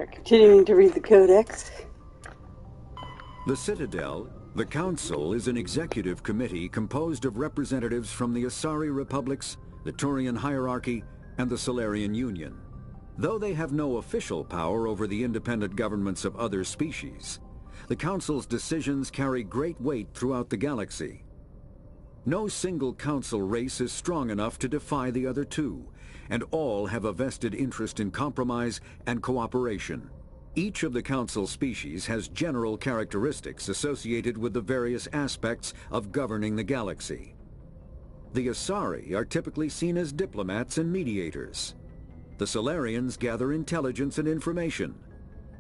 We're continuing to read the Codex. The Citadel, the Council, is an executive committee composed of representatives from the Asari Republics, the Turian Hierarchy, and the Solarian Union. Though they have no official power over the independent governments of other species, the Council's decisions carry great weight throughout the galaxy. No single Council race is strong enough to defy the other two, and all have a vested interest in compromise and cooperation. Each of the Council species has general characteristics associated with the various aspects of governing the galaxy. The Asari are typically seen as diplomats and mediators. The Solarians gather intelligence and information.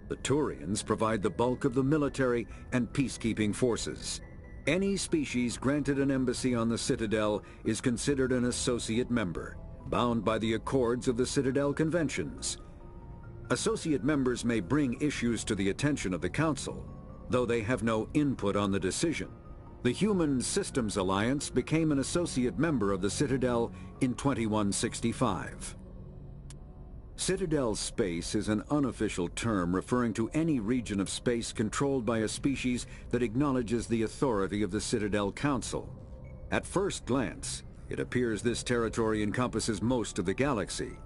The Turians provide the bulk of the military and peacekeeping forces. Any species granted an embassy on the Citadel is considered an associate member, bound by the accords of the Citadel Conventions. Associate members may bring issues to the attention of the Council, though they have no input on the decision. The Human Systems Alliance became an associate member of the Citadel in 2165. Citadel space is an unofficial term referring to any region of space controlled by a species that acknowledges the authority of the Citadel Council. At first glance, it appears this territory encompasses most of the galaxy.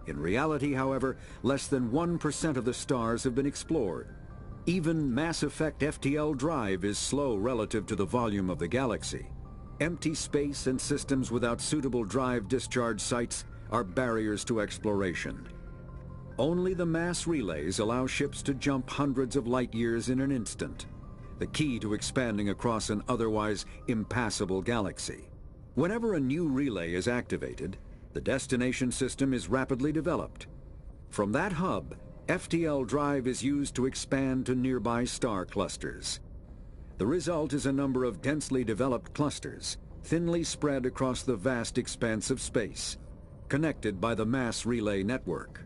In reality, however, less than 1% of the stars have been explored. Even Mass Effect FTL drive is slow relative to the volume of the galaxy. Empty space and systems without suitable drive discharge sites are barriers to exploration. Only the mass relays allow ships to jump hundreds of light years in an instant, the key to expanding across an otherwise impassable galaxy. Whenever a new relay is activated, the destination system is rapidly developed. From that hub, FTL drive is used to expand to nearby star clusters. The result is a number of densely developed clusters, thinly spread across the vast expanse of space, connected by the mass relay network.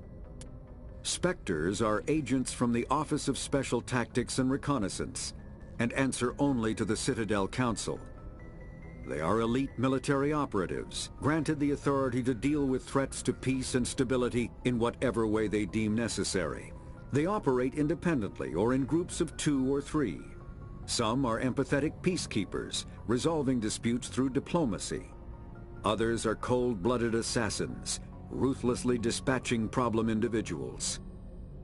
Spectres are agents from the Office of Special Tactics and Reconnaissance, and answer only to the Citadel Council. They are elite military operatives, granted the authority to deal with threats to peace and stability in whatever way they deem necessary. They operate independently or in groups of 2 or 3. Some are empathetic peacekeepers, resolving disputes through diplomacy. Others are cold-blooded assassins, ruthlessly dispatching problem individuals.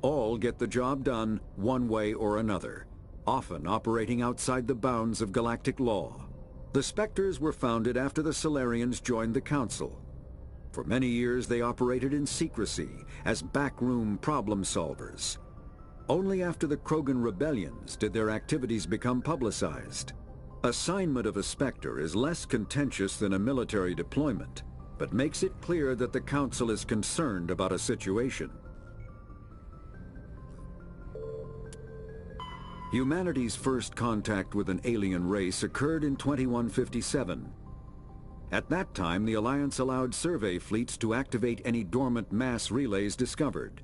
All get the job done one way or another, often operating outside the bounds of galactic law. The Spectres were founded after the Solarians joined the Council. For many years they operated in secrecy as backroom problem solvers. Only after the Krogan rebellions did their activities become publicized. Assignment of a Spectre is less contentious than a military deployment, but makes it clear that the Council is concerned about a situation. Humanity's first contact with an alien race occurred in 2157. At that time, the Alliance allowed survey fleets to activate any dormant mass relays discovered,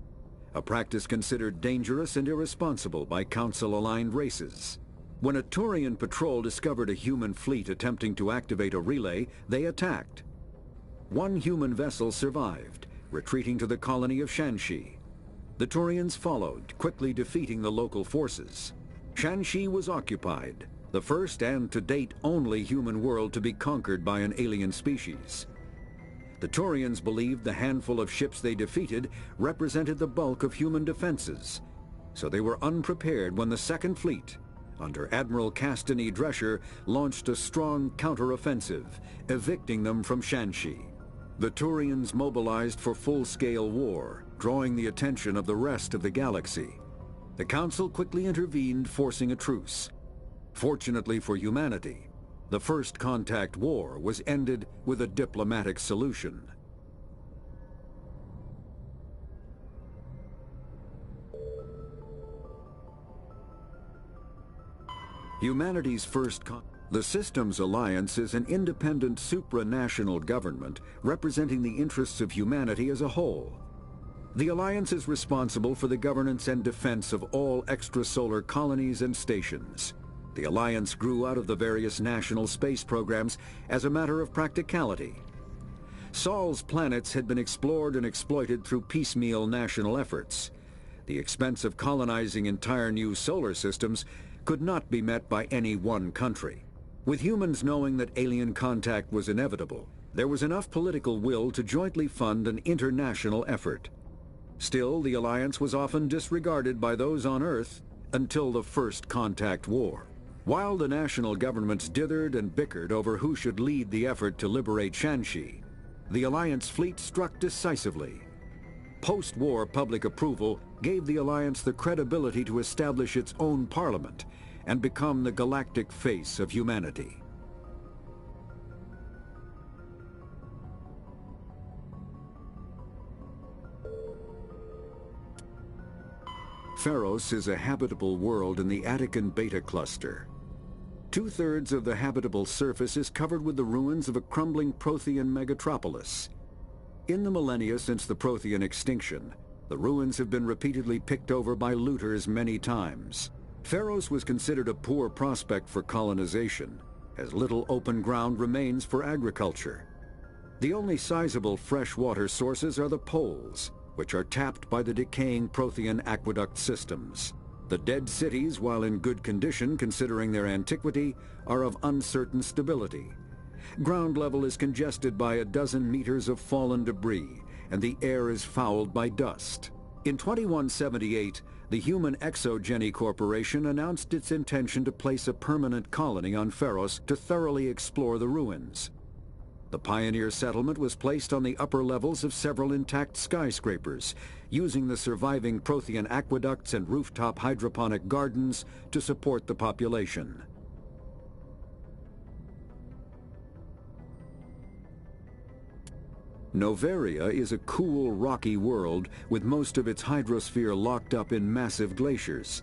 a practice considered dangerous and irresponsible by Council-aligned races. When a Turian patrol discovered a human fleet attempting to activate a relay, they attacked. One human vessel survived, retreating to the colony of Shanxi. The Turians followed, quickly defeating the local forces. Shanxi was occupied, the first and to date only human world to be conquered by an alien species. The Turians believed the handful of ships they defeated represented the bulk of human defenses, so they were unprepared when the Second Fleet, under Admiral Castany Drescher, launched a strong counteroffensive, evicting them from Shanxi. The Turians mobilized for full-scale war, drawing the attention of the rest of the galaxy. The Council quickly intervened, forcing a truce. Fortunately for humanity, the First Contact War was ended with a diplomatic solution. Humanity's The Systems Alliance is an independent supranational government representing the interests of humanity as a whole. The Alliance is responsible for the governance and defense of all extrasolar colonies and stations. The Alliance grew out of the various national space programs as a matter of practicality. Sol's planets had been explored and exploited through piecemeal national efforts. The expense of colonizing entire new solar systems could not be met by any one country. With humans knowing that alien contact was inevitable, there was enough political will to jointly fund an international effort. Still, the alliance was often disregarded by those on Earth until the First Contact War. While the national governments dithered and bickered over who should lead the effort to liberate Shanxi, the Alliance fleet struck decisively. Post-war public approval gave the Alliance the credibility to establish its own parliament and become the galactic face of humanity. Pharos is a habitable world in the Attican Beta Cluster. Two-thirds of the habitable surface is covered with the ruins of a crumbling Prothean megatropolis. In the millennia since the Prothean extinction, the ruins have been repeatedly picked over by looters many times. Pharos was considered a poor prospect for colonization, as little open ground remains for agriculture. The only sizable freshwater sources are the poles, which are tapped by the decaying Prothean aqueduct systems. The dead cities, while in good condition considering their antiquity, are of uncertain stability. Ground level is congested by a dozen meters of fallen debris, and the air is fouled by dust. In 2178, the Human Exogeny Corporation announced its intention to place a permanent colony on Pharos to thoroughly explore the ruins. The pioneer settlement was placed on the upper levels of several intact skyscrapers, using the surviving Prothean aqueducts and rooftop hydroponic gardens to support the population. Noveria is a cool, rocky world with most of its hydrosphere locked up in massive glaciers.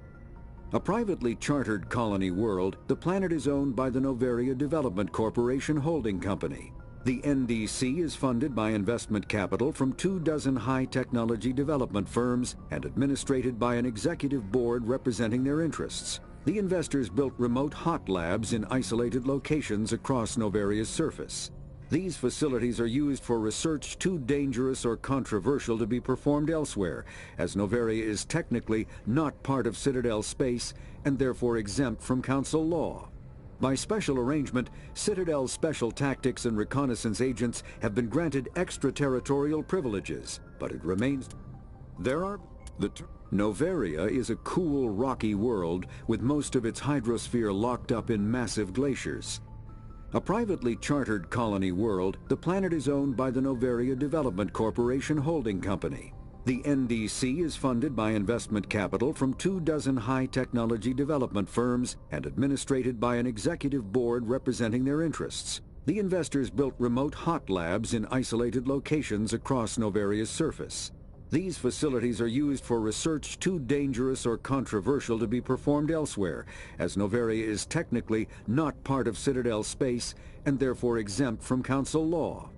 A privately chartered colony world, the planet is owned by the Noveria Development Corporation Holding Company. The NDC is funded by investment capital from 24 high-technology development firms and administrated by an executive board representing their interests. The investors built remote hot labs in isolated locations across Noveria's surface. These facilities are used for research too dangerous or controversial to be performed elsewhere, as Noveria is technically not part of Citadel space and therefore exempt from Council law. By special arrangement, Citadel's special tactics and reconnaissance agents have been granted extraterritorial privileges, but it remains... Noveria is a cool, rocky world with most of its hydrosphere locked up in massive glaciers. A privately chartered colony world, the planet is owned by the Noveria Development Corporation Holding Company. The NDC is funded by investment capital from 24 high-technology development firms and administrated by an executive board representing their interests. The investors built remote hot labs in isolated locations across Noveria's surface. These facilities are used for research too dangerous or controversial to be performed elsewhere, as Noveria is technically not part of Citadel space and therefore exempt from Council law.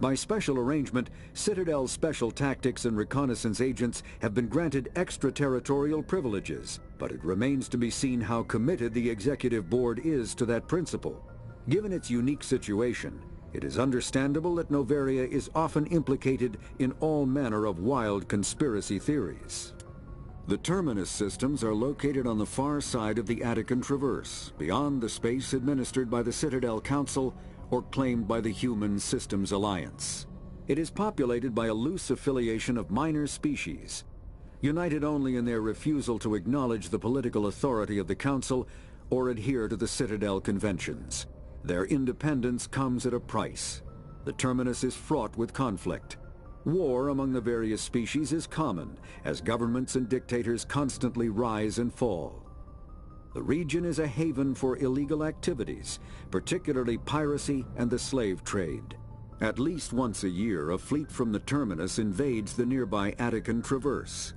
By special arrangement, Citadel's special tactics and reconnaissance agents have been granted extraterritorial privileges, but it remains to be seen how committed the executive board is to that principle. Given its unique situation, it is understandable that Noveria is often implicated in all manner of wild conspiracy theories. The terminus systems are located on the far side of the Attican Traverse, beyond the space administered by the Citadel Council or claimed by the Human Systems Alliance. It is populated by a loose affiliation of minor species, united only in their refusal to acknowledge the political authority of the Council or adhere to the Citadel Conventions. Their independence comes at a price. The terminus is fraught with conflict. War among the various species is common, as governments and dictators constantly rise and fall. The region is a haven for illegal activities, particularly piracy and the slave trade. At least once a year, a fleet from the terminus invades the nearby Attican Traverse.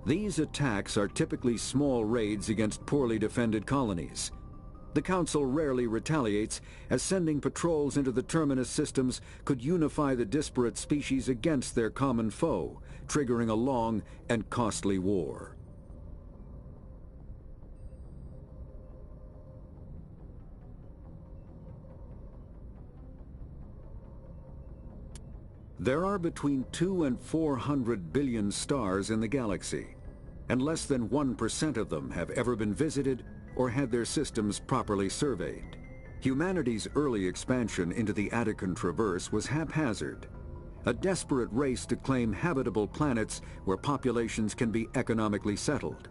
These attacks are typically small raids against poorly defended colonies. The Council rarely retaliates, as sending patrols into the terminus systems could unify the disparate species against their common foe, triggering a long and costly war. There are between 200 and 400 billion stars in the galaxy. and less than 1% of them have ever been visited or had their systems properly surveyed. Humanity's early expansion into the Attican Traverse was haphazard, a desperate race to claim habitable planets where populations can be economically settled.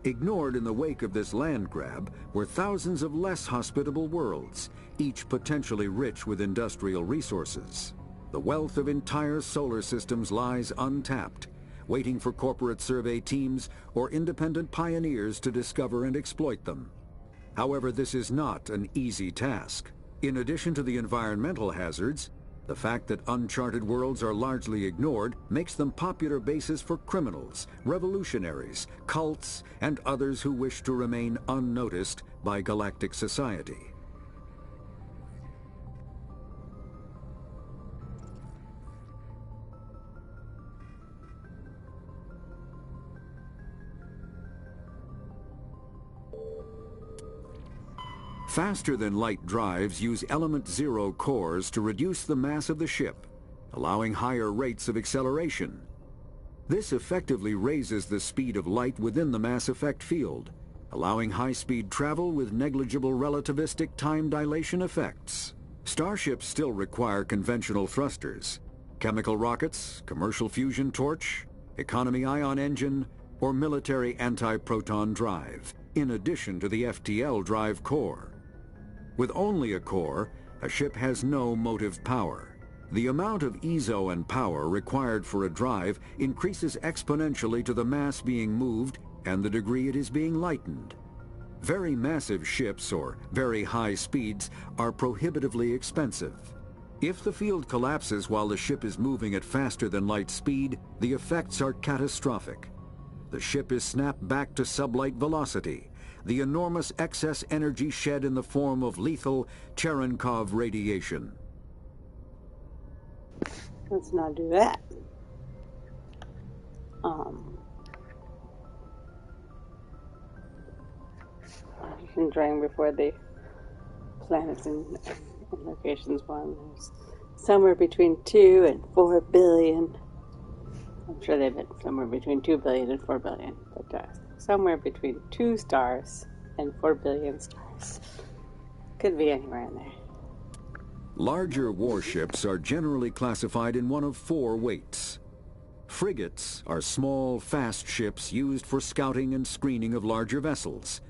Ignored in the wake of this land grab were thousands of less hospitable worlds, each potentially rich with industrial resources. The wealth of entire solar systems lies untapped, waiting for corporate survey teams or independent pioneers to discover and exploit them. However, this is not an easy task. In addition to the environmental hazards, the fact that uncharted worlds are largely ignored makes them popular bases for criminals, revolutionaries, cults, and others who wish to remain unnoticed by galactic society. Faster-than-light drives use element zero cores to reduce the mass of the ship, allowing higher rates of acceleration. This effectively raises the speed of light within the mass effect field, allowing high-speed travel with negligible relativistic time dilation effects. Starships still require conventional thrusters, chemical rockets, commercial fusion torch, economy ion engine, or military anti-proton drive, in addition to the FTL drive core. With only a core, a ship has no motive power. The amount of ESO and power required for a drive increases exponentially to the mass being moved and the degree it is being lightened. Very massive ships or very high speeds are prohibitively expensive. If the field collapses while the ship is moving at faster than light speed, the effects are catastrophic. The ship is snapped back to sublight velocity, the enormous excess energy shed in the form of lethal Cherenkov radiation. Let's not do that. You can drain before the planets and locations one. There's somewhere between 2 and 4 billion. I'm sure they've been somewhere between 2 billion and 4 billion, but somewhere between 2 stars and 4 billion stars. Could be anywhere in there. Larger warships are generally classified in one of 4 weights. Frigates are small, fast ships used for scouting and screening of larger vessels.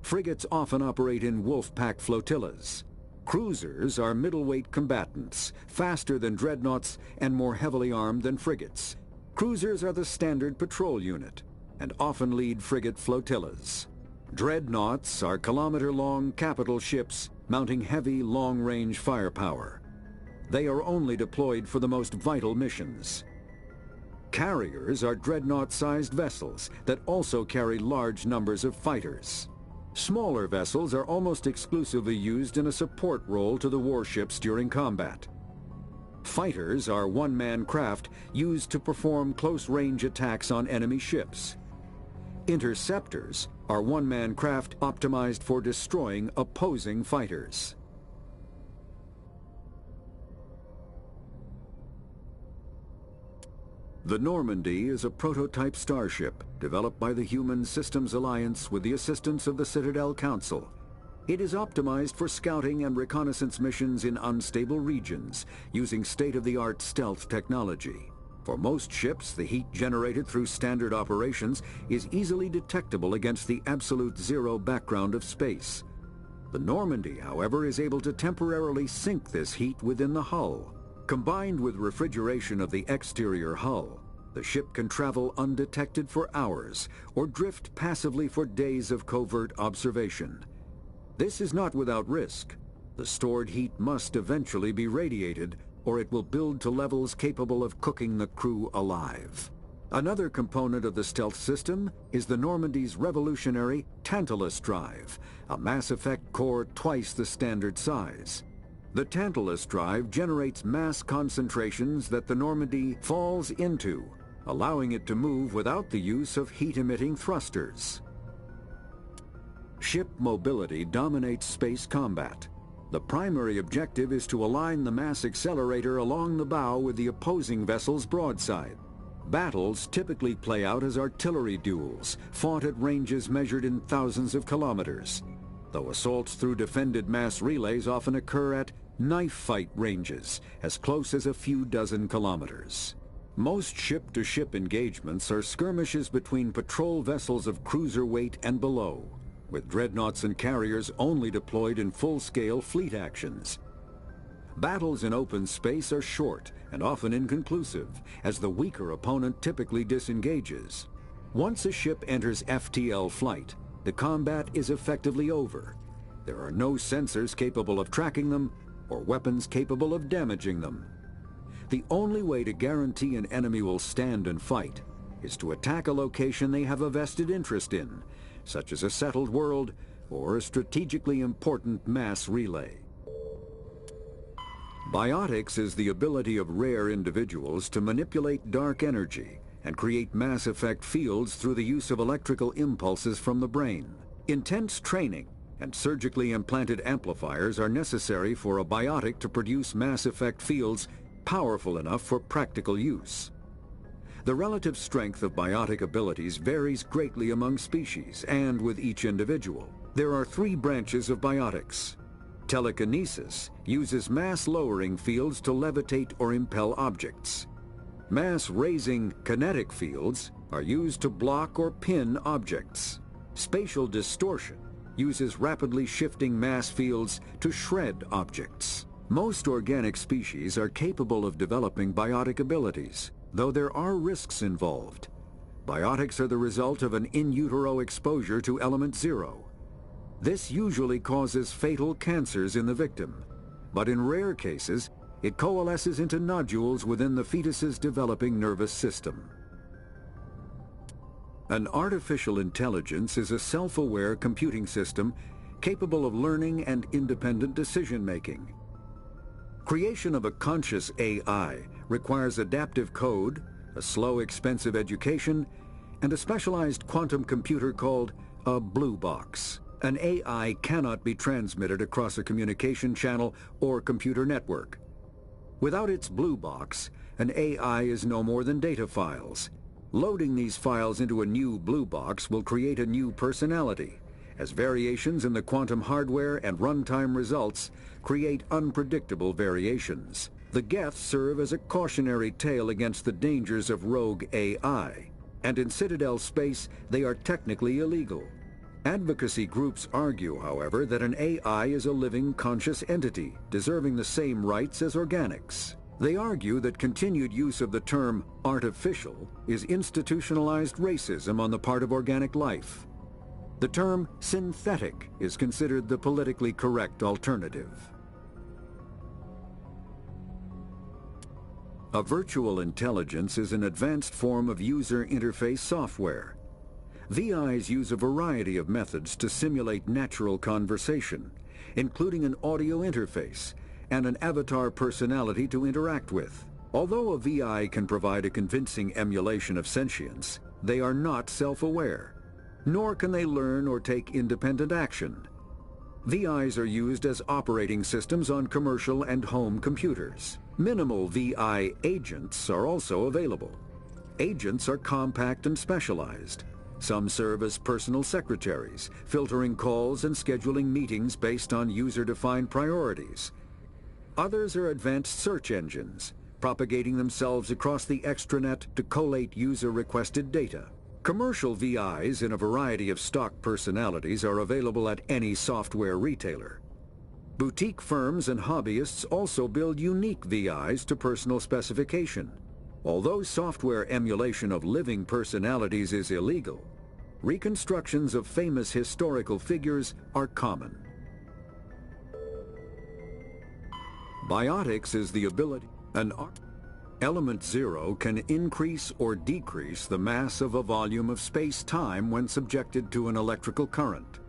Frigates often operate in wolf-pack flotillas. Cruisers are middleweight combatants, faster than dreadnoughts and more heavily armed than frigates. Cruisers are the standard patrol unit and often lead frigate flotillas. Dreadnoughts are kilometer-long capital ships mounting heavy, long-range firepower. They are only deployed for the most vital missions. Carriers are dreadnought-sized vessels that also carry large numbers of fighters. Smaller vessels are almost exclusively used in a support role to the warships during combat. Fighters are one-man craft used to perform close-range attacks on enemy ships. Interceptors are one-man craft optimized for destroying opposing fighters. The Normandy is a prototype starship developed by the Human Systems Alliance with the assistance of the Citadel Council. It is optimized for scouting and reconnaissance missions in unstable regions using state-of-the-art stealth technology. For most ships, the heat generated through standard operations is easily detectable against the absolute zero background of space. The Normandy, however, is able to temporarily sink this heat within the hull. Combined with refrigeration of the exterior hull, the ship can travel undetected for hours or drift passively for days of covert observation. This is not without risk. The stored heat must eventually be radiated, or it will build to levels capable of cooking the crew alive. Another component of the stealth system is the Normandy's revolutionary Tantalus drive, a mass effect core twice the standard size. The Tantalus drive generates mass concentrations that the Normandy falls into, allowing it to move without the use of heat-emitting thrusters. Ship mobility dominates space combat. The primary objective is to align the mass accelerator along the bow with the opposing vessel's broadside. Battles typically play out as artillery duels, fought at ranges measured in thousands of kilometers, though assaults through defended mass relays often occur at knife fight ranges, as close as a few dozen kilometers. Most ship-to-ship engagements are skirmishes between patrol vessels of cruiser weight and below, with dreadnoughts and carriers only deployed in full-scale fleet actions. Battles in open space are short and often inconclusive, as the weaker opponent typically disengages. Once a ship enters FTL flight, the combat is effectively over. There are no sensors capable of tracking them or weapons capable of damaging them. The only way to guarantee an enemy will stand and fight is to attack a location they have a vested interest in, such as a settled world or a strategically important mass relay. Biotics is the ability of rare individuals to manipulate dark energy and create mass effect fields through the use of electrical impulses from the brain. Intense training and surgically implanted amplifiers are necessary for a biotic to produce mass effect fields powerful enough for practical use. The relative strength of biotic abilities varies greatly among species and with each individual. There are 3 branches of biotics. Telekinesis uses mass-lowering fields to levitate or impel objects. Mass-raising kinetic fields are used to block or pin objects. Spatial distortion uses rapidly shifting mass fields to shred objects. Most organic species are capable of developing biotic abilities, though there are risks involved. Biotics are the result of an in utero exposure to element 0. This usually causes fatal cancers in the victim, but in rare cases, it coalesces into nodules within the fetus's developing nervous system. An artificial intelligence is a self-aware computing system capable of learning and independent decision-making. Creation of a conscious AI requires adaptive code, a slow, expensive education, and a specialized quantum computer called a blue box. An AI cannot be transmitted across a communication channel or computer network. Without its blue box, an AI is no more than data files. Loading these files into a new blue box will create a new personality, as variations in the quantum hardware and runtime results create unpredictable variations. The Geths serve as a cautionary tale against the dangers of rogue AI, and in Citadel space they are technically illegal. Advocacy groups argue, however, that an AI is a living, conscious entity, deserving the same rights as organics. They argue that continued use of the term artificial is institutionalized racism on the part of organic life. The term synthetic is considered the politically correct alternative. A virtual intelligence is an advanced form of user interface software. VIs use a variety of methods to simulate natural conversation, including an audio interface and an avatar personality to interact with. Although a VI can provide a convincing emulation of sentience, they are not self-aware, nor can they learn or take independent action. VIs are used as operating systems on commercial and home computers. Minimal VI agents are also available. Agents are compact and specialized. Some serve as personal secretaries, filtering calls and scheduling meetings based on user-defined priorities. Others are advanced search engines, propagating themselves across the extranet to collate user-requested data. Commercial VIs in a variety of stock personalities are available at any software retailer. Boutique firms and hobbyists also build unique VIs to personal specification. Although software emulation of living personalities is illegal, reconstructions of famous historical figures are common. Biotics is the ability. Element 0 can increase or decrease the mass of a volume of space-time when subjected to an electrical current.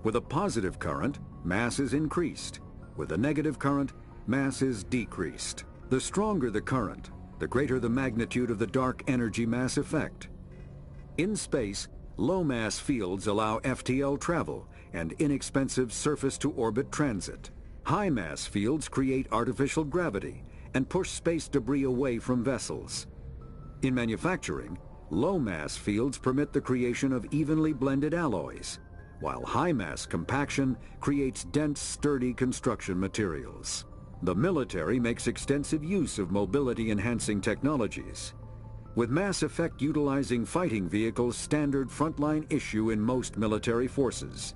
With a positive current, mass is increased. With a negative current, mass is decreased. The stronger the current, the greater the magnitude of the dark energy mass effect. In space, low-mass fields allow FTL travel and inexpensive surface-to-orbit transit. High-mass fields create artificial gravity and push space debris away from vessels. In manufacturing, low mass fields permit the creation of evenly blended alloys, while high mass compaction creates dense, sturdy construction materials. The military makes extensive use of mobility-enhancing technologies, with mass effect utilizing fighting vehicles standard frontline issue in most military forces.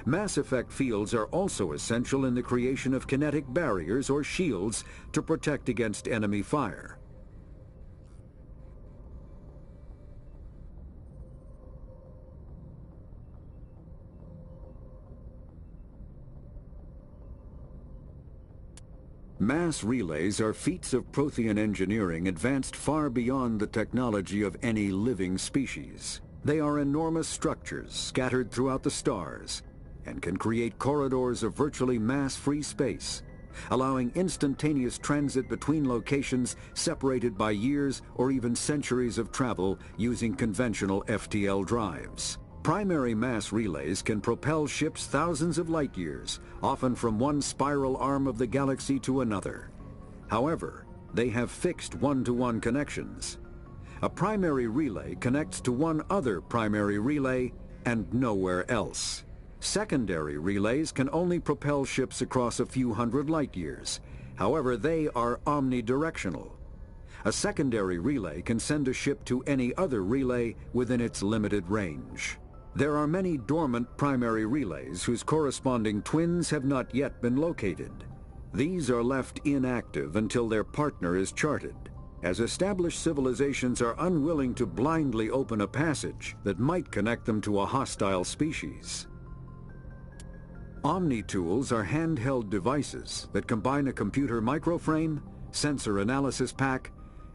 Mass effect fields are also essential in the creation of kinetic barriers or shields to protect against enemy fire. Mass relays are feats of Prothean engineering advanced far beyond the technology of any living species. They are enormous structures scattered throughout the stars and can create corridors of virtually mass-free space, allowing instantaneous transit between locations separated by years or even centuries of travel using conventional FTL drives. Primary mass relays can propel ships thousands of light years, often from one spiral arm of the galaxy to another. However, they have fixed one-to-one connections. A primary relay connects to one other primary relay and nowhere else. Secondary relays can only propel ships across a few hundred light years. However, they are omnidirectional. A secondary relay can send a ship to any other relay within its limited range. There are many dormant primary relays whose corresponding twins have not yet been located. These are left inactive until their partner is charted, as established civilizations are unwilling to blindly open a passage that might connect them to a hostile species. Omni-tools are handheld devices that combine a computer microframe, sensor analysis pack,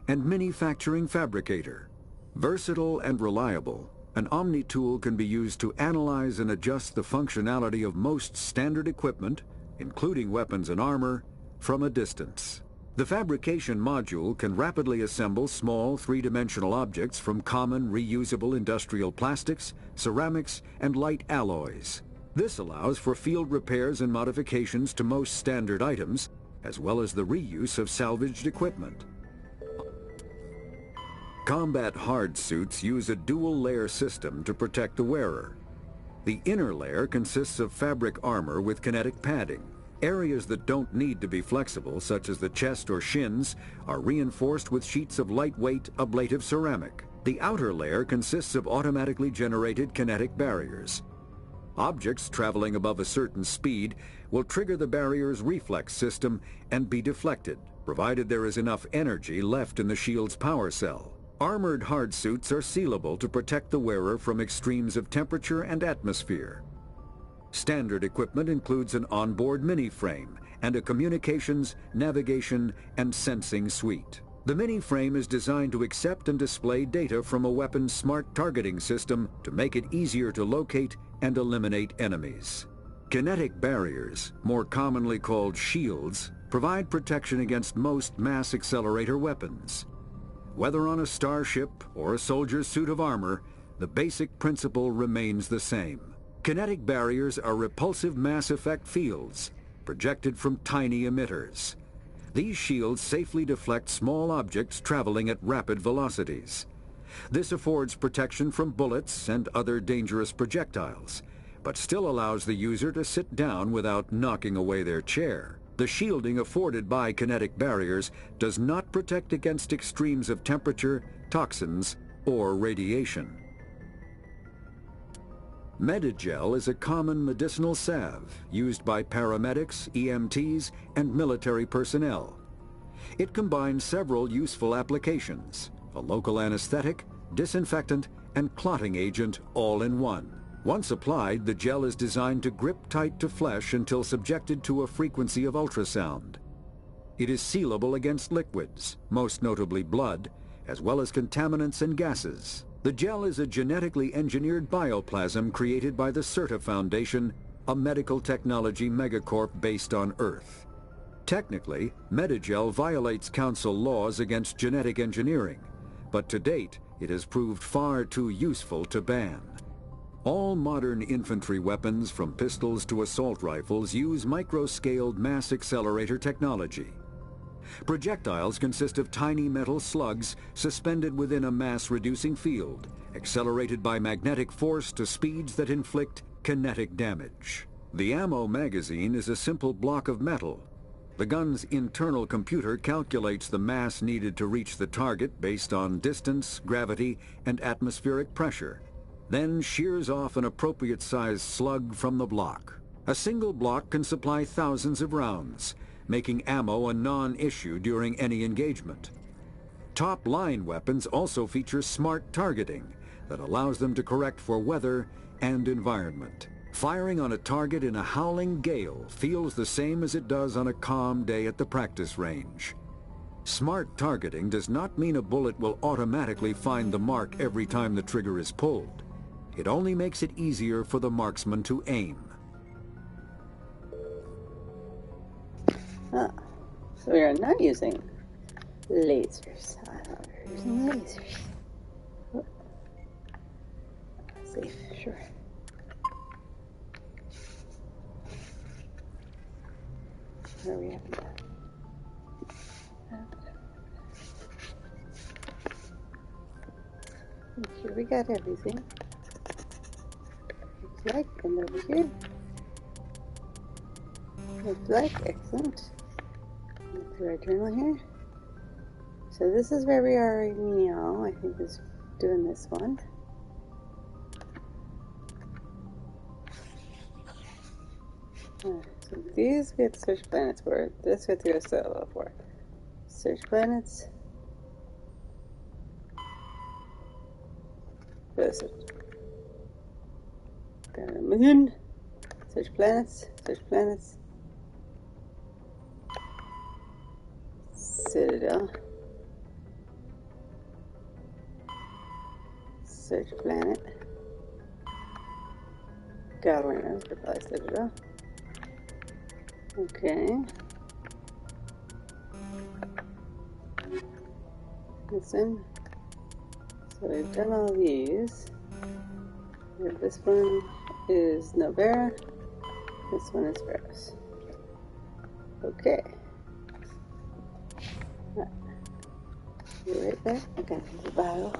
and manufacturing fabricator. Versatile and reliable, an Omni-tool can be used to analyze and adjust the functionality of most standard equipment, including weapons and armor, from a distance. The fabrication module can rapidly assemble small three-dimensional objects from common reusable industrial plastics, ceramics, and light alloys. This allows for field repairs and modifications to most standard items, as well as the reuse of salvaged equipment. Combat hard suits use a dual-layer system to protect the wearer. The inner layer consists of fabric armor with kinetic padding. Areas that don't need to be flexible, such as the chest or shins, are reinforced with sheets of lightweight, ablative ceramic. The outer layer consists of automatically generated kinetic barriers. Objects traveling above a certain speed will trigger the barrier's reflex system and be deflected, provided there is enough energy left in the shield's power cell. Armored hard suits are sealable to protect the wearer from extremes of temperature and atmosphere. Standard equipment includes an onboard mini-frame and a communications, navigation, and sensing suite. The mini-frame is designed to accept and display data from a weapon's smart targeting system to make it easier to locate and eliminate enemies. Kinetic barriers, more commonly called shields, provide protection against most mass accelerator weapons. Whether on a starship or a soldier's suit of armor, the basic principle remains the same. Kinetic barriers are repulsive mass effect fields, projected from tiny emitters. These shields safely deflect small objects traveling at rapid velocities. This affords protection from bullets and other dangerous projectiles, but still allows the user to sit down without knocking away their chair. The shielding afforded by kinetic barriers does not protect against extremes of temperature, toxins, or radiation. Medigel is a common medicinal salve used by paramedics, EMTs, and military personnel. It combines several useful applications: a local anesthetic, disinfectant, and clotting agent all in one. Once applied, the gel is designed to grip tight to flesh until subjected to a frequency of ultrasound. It is sealable against liquids, most notably blood, as well as contaminants and gases. The gel is a genetically engineered bioplasm created by the CERTA Foundation, a medical technology megacorp based on Earth. Technically, Medigel violates Council laws against genetic engineering, but to date, it has proved far too useful to ban. All modern infantry weapons, from pistols to assault rifles, use micro-scaled mass accelerator technology. Projectiles consist of tiny metal slugs suspended within a mass-reducing field, accelerated by magnetic force to speeds that inflict kinetic damage. The ammo magazine is a simple block of metal. The gun's internal computer calculates the mass needed to reach the target based on distance, gravity, and atmospheric pressure, then shears off an appropriate-sized slug from the block. A single block can supply thousands of rounds, making ammo a non-issue during any engagement. Top-line weapons also feature smart targeting that allows them to correct for weather and environment. Firing on a target in a howling gale feels the same as it does on a calm day at the practice range. Smart targeting does not mean a bullet will automatically find the mark every time the trigger is pulled. It only makes it easier for the marksman to aim. Ah, so we are not using lasers. I thought we were using lasers. Oh. Safe, sure. Where are we at? Here we got everything. Looks like, and over here. Looks like, excellent. Look through our journal here. So this is where we are right now. I think is doing this one. So these we have to search planets for. This we have to go solo for. Search planets. This got a moon. Search planets. Search planets. Citadel. Search planet. Galerinos, but probably Citadel. Okay. Listen. So we've done all these. This one is Novera. This one is Veros. Okay. Right. You right there? Okay, the bio.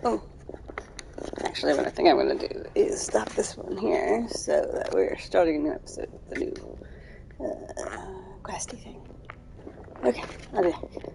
Oh, actually, what I think I'm going to do is stop this one here so that we're starting a new episode with the new questy thing. Okay, I'll be back.